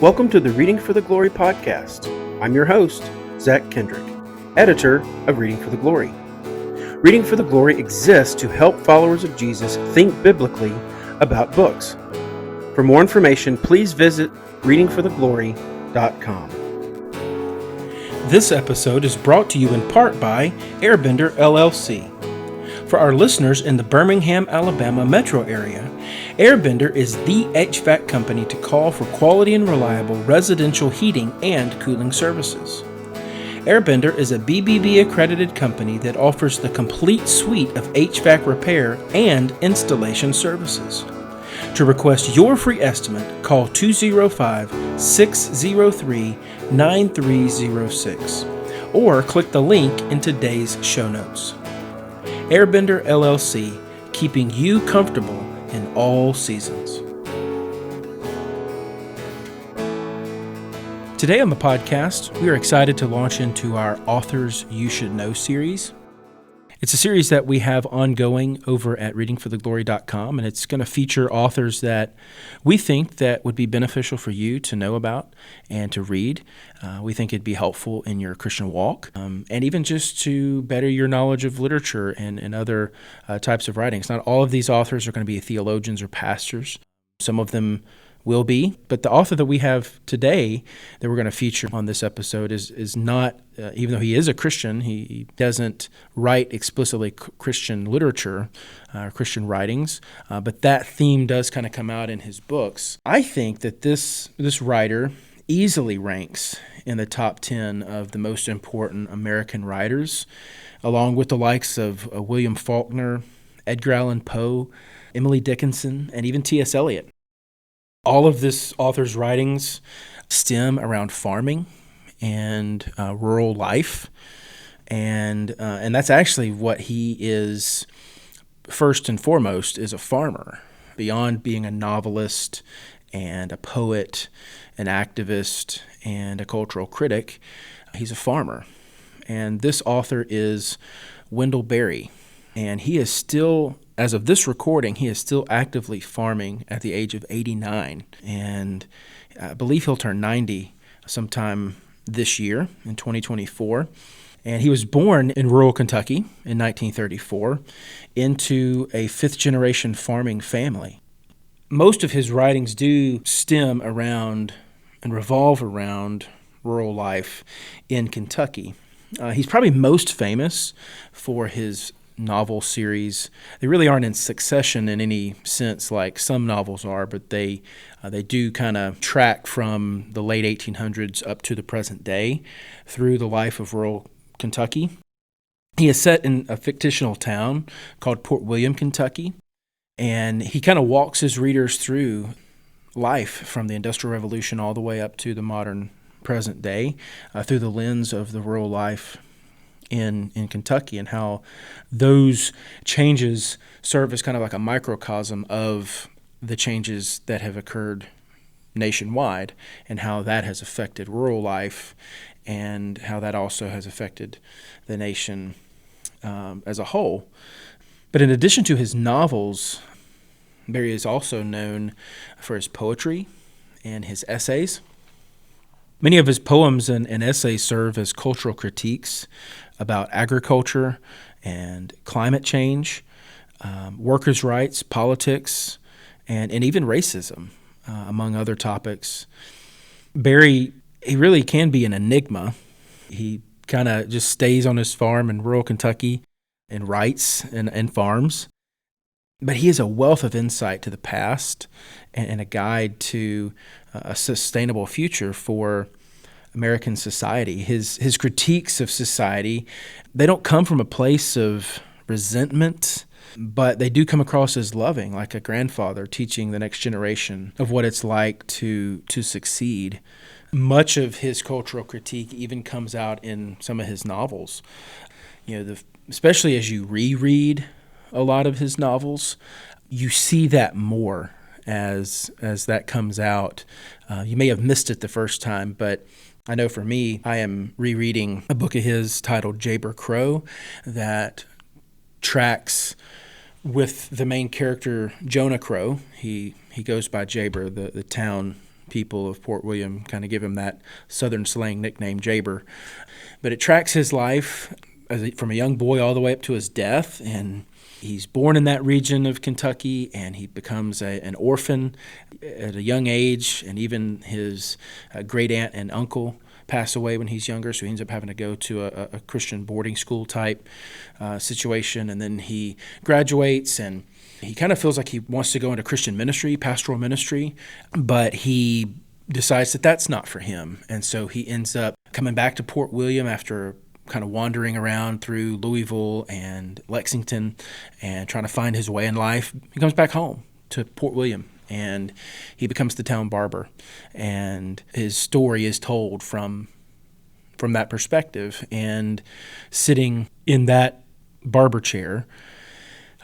Welcome to the Reading for the Glory podcast. I'm your host, Zach Kendrick, editor of Reading for the Glory. Reading for the Glory exists to help followers of Jesus think biblically about books. For more information, please visit readingfortheglory.com. This episode is brought to you in part by Airbender LLC. For our listeners in the Birmingham, Alabama metro area, Airbender is the HVAC company to call for quality and reliable residential heating and cooling services. Airbender is a BBB accredited company that offers the complete suite of HVAC repair and installation services. To request your free estimate, call 205-603-9306 or click the link in today's show notes. Airbender LLC, keeping you comfortable in all seasons. Today on the podcast, we are excited to launch into our Authors You Should Know series. It's a series that we have ongoing over at readingfortheglory.com, and it's going to feature authors that we think that would be beneficial for you to know about and to read. We think it'd be helpful in your Christian walk, and even just to better your knowledge of literature and other types of writings. Not all of these authors are going to be theologians or pastors. Some of them will be, but the author that we have today that we're going to feature on this episode is not, even though he is a Christian, he doesn't write explicitly Christian literature, Christian writings, but that theme does kind of come out in his books. I think that this writer easily ranks in the top 10 of the most important American writers, along with the likes of William Faulkner, Edgar Allan Poe, Emily Dickinson, and even T.S. Eliot. All of this author's writings stem around farming and rural life, and that's actually what he is first and foremost, is a farmer. Beyond being a novelist and a poet, an activist, and a cultural critic, he's a farmer. And this author is Wendell Berry, and he is still, as of this recording, he is still actively farming at the age of 89, and I believe he'll turn 90 sometime this year in 2024. And he was born in rural Kentucky in 1934 into a fifth-generation farming family. Most of his writings do stem around and revolve around rural life in Kentucky. He's probably most famous for his novel series. They really aren't in succession in any sense like some novels are, but they do kind of track from the late 1800s up to the present day through the life of rural Kentucky. He is set in a fictional town called Port William, Kentucky, and he kind of walks his readers through life from the Industrial Revolution all the way up to the modern present day through the lens of the rural life in Kentucky, and how those changes serve as kind of like a microcosm of the changes that have occurred nationwide, and how that has affected rural life, and how that also has affected the nation as a whole. But in addition to his novels, Berry is also known for his poetry and his essays. Many of his poems and essays serve as cultural critiques about agriculture and climate change, workers' rights, politics, and even racism, among other topics. Berry, he really can be an enigma. He kind of just stays on his farm in rural Kentucky and writes and farms. But he is a wealth of insight to the past and a guide to a sustainable future for American society. His critiques of society, they don't come from a place of resentment, but they do come across as loving, like a grandfather teaching the next generation of what it's like to succeed. Much of his cultural critique even comes out in some of his novels. Especially as you reread a lot of his novels, you see that more as that comes out. You may have missed it the first time, but I know for me, I am rereading a book of his titled Jayber Crow that tracks with the main character, Jonah Crow. He goes by Jayber, the town people of Port William kind of give him that southern slang nickname, Jaber. But it tracks his life from a young boy all the way up to his death, and he's born in that region of Kentucky, and he becomes an orphan at a young age, and even his great aunt and uncle pass away when he's younger, so he ends up having to go to a Christian boarding school type situation, and then he graduates, and he kind of feels like he wants to go into Christian ministry, pastoral ministry, but he decides that that's not for him, and so he ends up coming back to Port William after kind of wandering around through Louisville and Lexington and trying to find his way in life. He comes back home to Port William, and he becomes the town barber. And his story is told from that perspective. And sitting in that barber chair,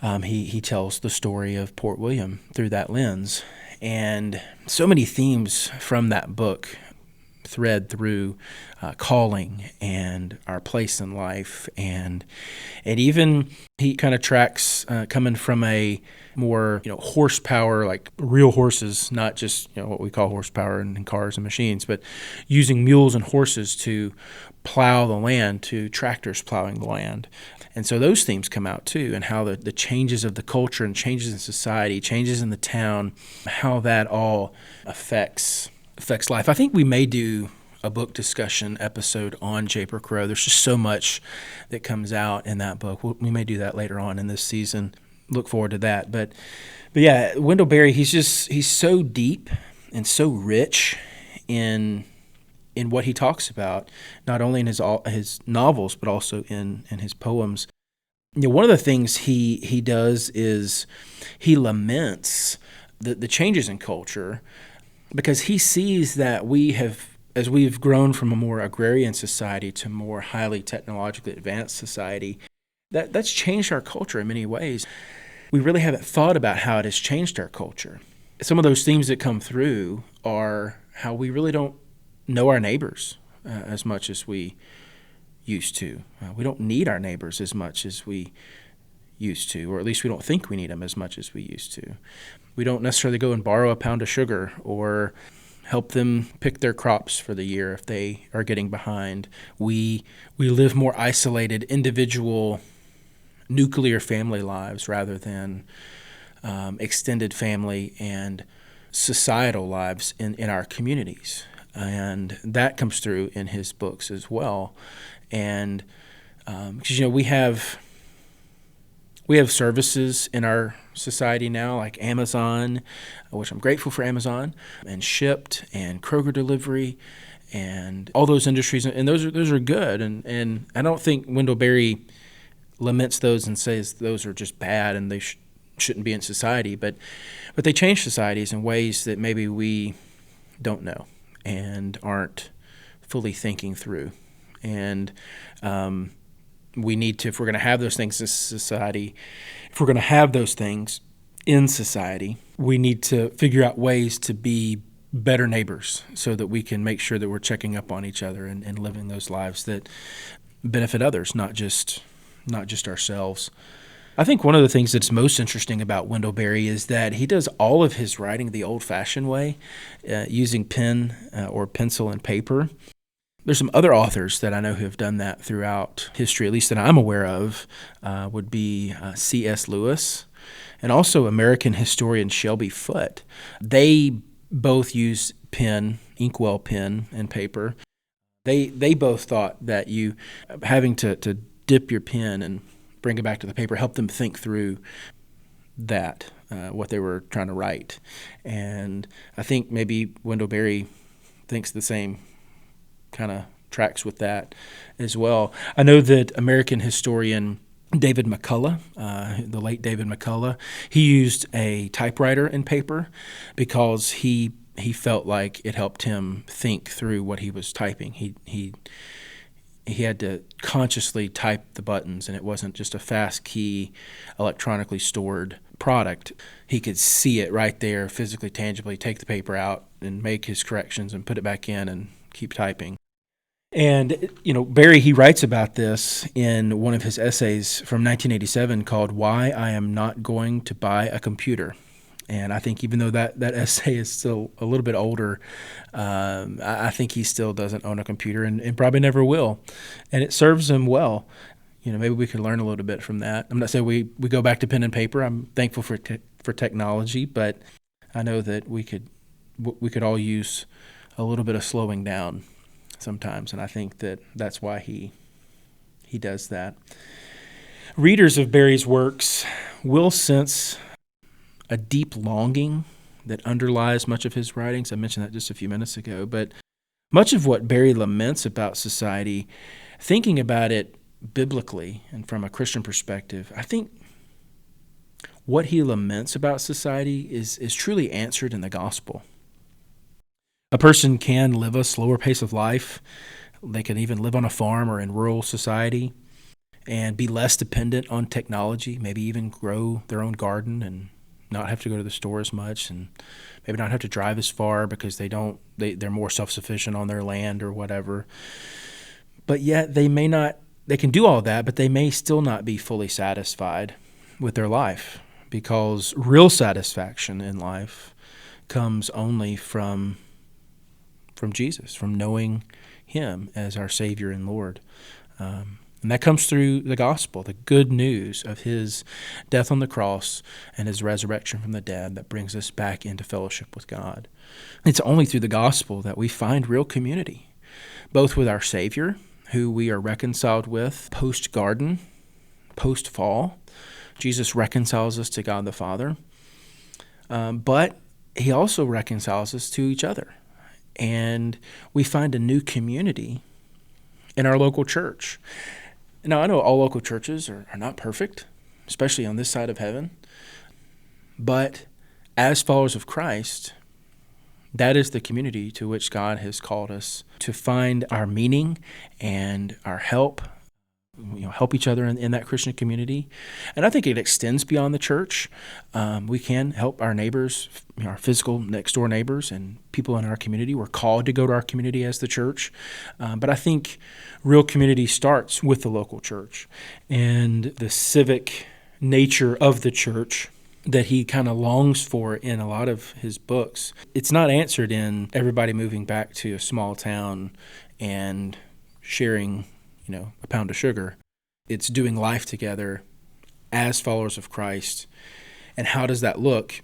he tells the story of Port William through that lens. And so many themes from that book thread through calling and our place in life, and even he kind of tracks coming from a more horsepower, like real horses, not just what we call horsepower in cars and machines, but using mules and horses to plow the land, to tractors plowing the land. And so those themes come out too, and how the changes of the culture and changes in society, changes in the town, how that all affects life. I think we may do a book discussion episode on Jaber Crow. There's just so much that comes out in that book. We may do that later on in this season. Look forward to that. But yeah, Wendell Berry, he's so deep and so rich in what he talks about, not only in his novels, but also in his poems. One of the things he does is he laments the changes in culture, because he sees that as we've grown from a more agrarian society to a more highly technologically advanced society, that's changed our culture in many ways. We really haven't thought about how it has changed our culture. Some of those themes that come through are how we really don't know our neighbors as much as we used to. We don't need our neighbors as much as we used to, or at least we don't think we need them as much as we used to. We don't necessarily go and borrow a pound of sugar or help them pick their crops for the year if they are getting behind. We live more isolated, individual, nuclear family lives rather than extended family and societal lives in our communities. And that comes through in his books as well. And because we have services in our society now, like Amazon, which I'm grateful for Amazon, and Shipt and Kroger delivery, and all those industries, and those are good. And I don't think Wendell Berry laments those and says those are just bad and they shouldn't be in society, but they change societies in ways that maybe we don't know and aren't fully thinking through. And we need to, if we're going to have those things in society, we need to figure out ways to be better neighbors so that we can make sure that we're checking up on each other and living those lives that benefit others, not just ourselves. I think one of the things that's most interesting about Wendell Berry is that he does all of his writing the old-fashioned way, using pen or pencil and paper. There's some other authors that I know who have done that throughout history, at least that I'm aware of, would be C.S. Lewis and also American historian Shelby Foote. They both use pen, inkwell pen, and paper. They both thought that you having to dip your pen and bring it back to the paper helped them think through that, what they were trying to write. And I think maybe Wendell Berry thinks the same kind of tracks with that as well. I know that American historian David McCullough, the late David McCullough, he used a typewriter and paper because he felt like it helped him think through what he was typing. He had to consciously type the buttons, and it wasn't just a fast key, electronically stored product. He could see it right there, physically, tangibly, take the paper out and make his corrections and put it back in and keep typing. And, Berry, he writes about this in one of his essays from 1987 called Why I Am Not Going to Buy a Computer. And I think even though that essay is still a little bit older, I think he still doesn't own a computer and probably never will. And it serves him well. Maybe we could learn a little bit from that. I'm not saying we go back to pen and paper. I'm thankful for technology, but I know that we could all use a little bit of slowing down sometimes, and I think that's why he does that. Readers of Barry's works will sense a deep longing that underlies much of his writings. I mentioned that just a few minutes ago, but much of what Barry laments about society, thinking about it biblically and from a Christian perspective, I think what he laments about society is truly answered in the gospel. A person can live a slower pace of life. They can even live on a farm or in rural society and be less dependent on technology, maybe even grow their own garden and not have to go to the store as much, and maybe not have to drive as far because they're more self-sufficient on their land or whatever. But yet they can do all that, but they may still not be fully satisfied with their life, because real satisfaction in life comes only from Jesus, from knowing him as our Savior and Lord. And that comes through the gospel, the good news of his death on the cross and his resurrection from the dead that brings us back into fellowship with God. It's only through the gospel that we find real community, both with our Savior, who we are reconciled with post-garden, post-fall. Jesus reconciles us to God the Father, but he also reconciles us to each other. And we find a new community in our local church. Now, I know all local churches are not perfect, especially on this side of heaven. But as followers of Christ, that is the community to which God has called us to find our meaning and our help, help each other in that Christian community. And I think it extends beyond the church. We can help our neighbors, our physical next door neighbors and people in our community. We're called to go to our community as the church. But I think real community starts with the local church and the civic nature of the church that he kind of longs for in a lot of his books. It's not answered in everybody moving back to a small town and sharing a pound of sugar. It's doing life together as followers of Christ. And how does that look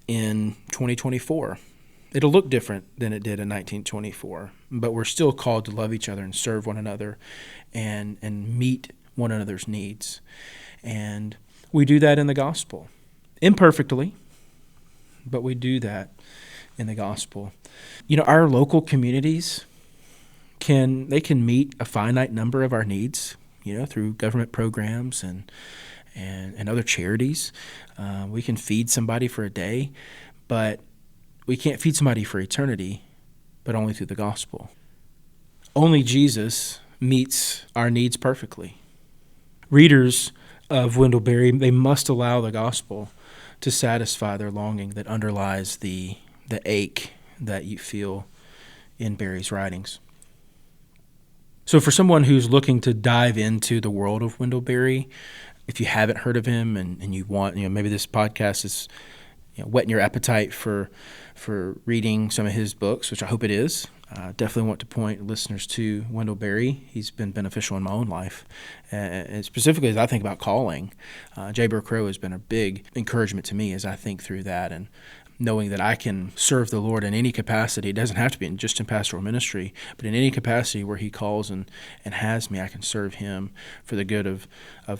in 2024? It'll look different than it did in 1924, but we're still called to love each other and serve one another and meet one another's needs. And we do that in the gospel. Imperfectly, but we do that in the gospel. Our local communities can meet a finite number of our needs, through government programs and other charities. We can feed somebody for a day, but we can't feed somebody for eternity, but only through the gospel. Only Jesus meets our needs perfectly. Readers of Wendell Berry, they must allow the gospel to satisfy their longing that underlies the ache that you feel in Berry's writings. So for someone who's looking to dive into the world of Wendell Berry, if you haven't heard of him and you want, maybe this podcast is whetting your appetite for reading some of his books, which I hope it is. Definitely want to point listeners to Wendell Berry. He's been beneficial in my own life. And specifically as I think about calling, J. Burr Crow has been a big encouragement to me as I think through that and knowing that I can serve the Lord in any capacity. It doesn't have to be just in pastoral ministry, but in any capacity where he calls and has me, I can serve him for the good of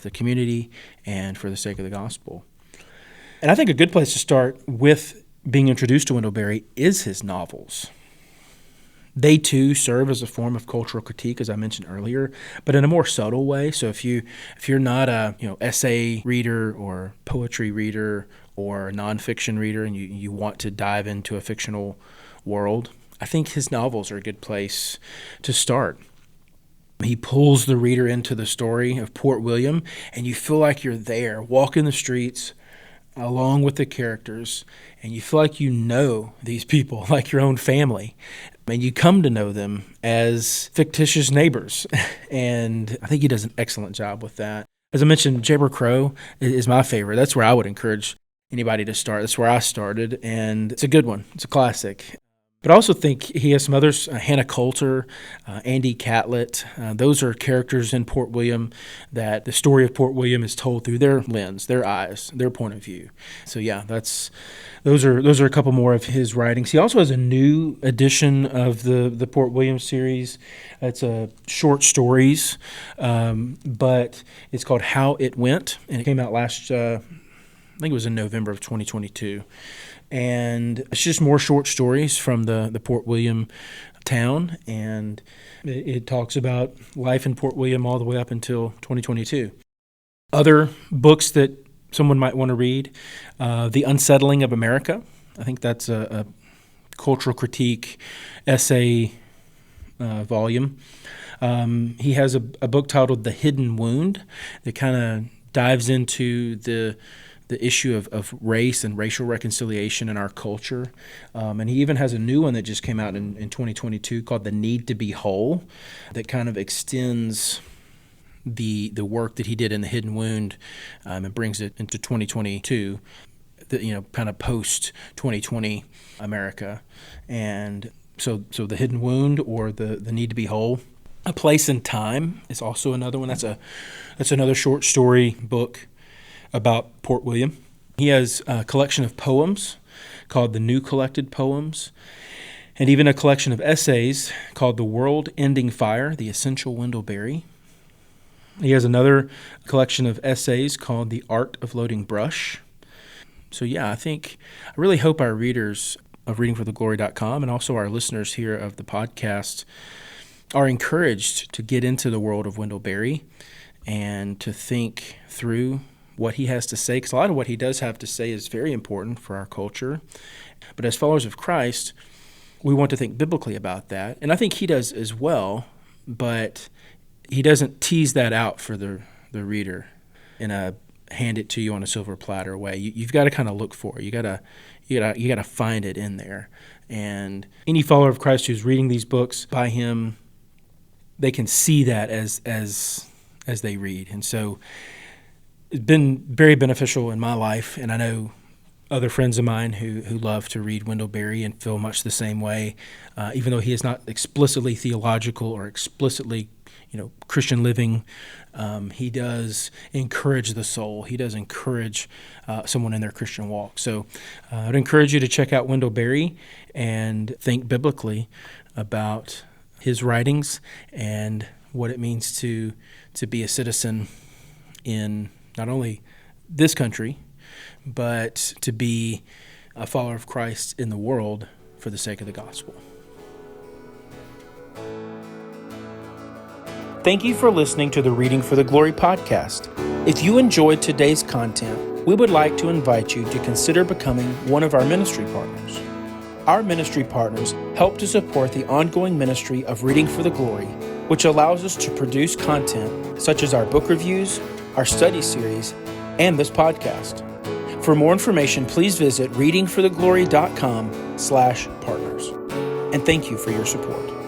the community and for the sake of the gospel. And I think a good place to start with being introduced to Wendell Berry is his novels. They too serve as a form of cultural critique, as I mentioned earlier, but in a more subtle way. So if you're not a essay reader or poetry reader or a nonfiction reader and you want to dive into a fictional world, I think his novels are a good place to start. He pulls the reader into the story of Port William, and you feel like you're there, walking the streets along with the characters, and you feel like you know these people like your own family. And you come to know them as fictitious neighbors. And I think he does an excellent job with that. As I mentioned, J. Burr Crow is my favorite. That's where I would encourage anybody to start. That's where I started, and it's a good one. It's a classic. But I also think he has some others, Hannah Coulter, Andy Catlett. Those are characters in Port William that the story of Port William is told through their lens, their eyes, their point of view. So yeah, those are a couple more of his writings. He also has a new edition of the Port William series. It's short stories, but it's called How It Went, and it came out last, I think it was in November of 2022. And it's just more short stories from the Port William town, and it talks about life in Port William all the way up until 2022. Other books that someone might want to read, The Unsettling of America. I think that's a cultural critique essay volume. He has a book titled The Hidden Wound that kind of dives into the issue of race and racial reconciliation in our culture. And he even has a new one that just came out in 2022 called The Need to Be Whole that kind of extends the work that he did in The Hidden Wound and brings it into 2022, kind of post-2020 America. And so The Hidden Wound or the Need to Be Whole. A Place and Time is also another one. That's another short story book about Port William. He has a collection of poems called The New Collected Poems, and even a collection of essays called The World Ending Fire, The Essential Wendell Berry. He has another collection of essays called The Art of Loading Brush. So yeah, I really hope our readers of readingfortheglory.com and also our listeners here of the podcast are encouraged to get into the world of Wendell Berry and to think through what he has to say, because a lot of what he does have to say is very important for our culture. But as followers of Christ, we want to think biblically about that. And I think he does as well, but he doesn't tease that out for the reader in a hand it to you on a silver platter way. You've got to kind of look for it. You got to find it in there. And any follower of Christ who's reading these books by him, they can see that as they read. And so it's been very beneficial in my life, and I know other friends of mine who love to read Wendell Berry and feel much the same way, even though he is not explicitly theological or explicitly, Christian living. He does encourage the soul. He does encourage someone in their Christian walk. So I'd encourage you to check out Wendell Berry and think biblically about his writings and what it means to be a citizen in not only this country, but to be a follower of Christ in the world for the sake of the gospel. Thank you for listening to the Reading for the Glory podcast. If you enjoyed today's content, we would like to invite you to consider becoming one of our ministry partners. Our ministry partners help to support the ongoing ministry of Reading for the Glory, which allows us to produce content such as our book reviews, our study series, and this podcast. For more information, please visit readingfortheglory.com/partners. And thank you for your support.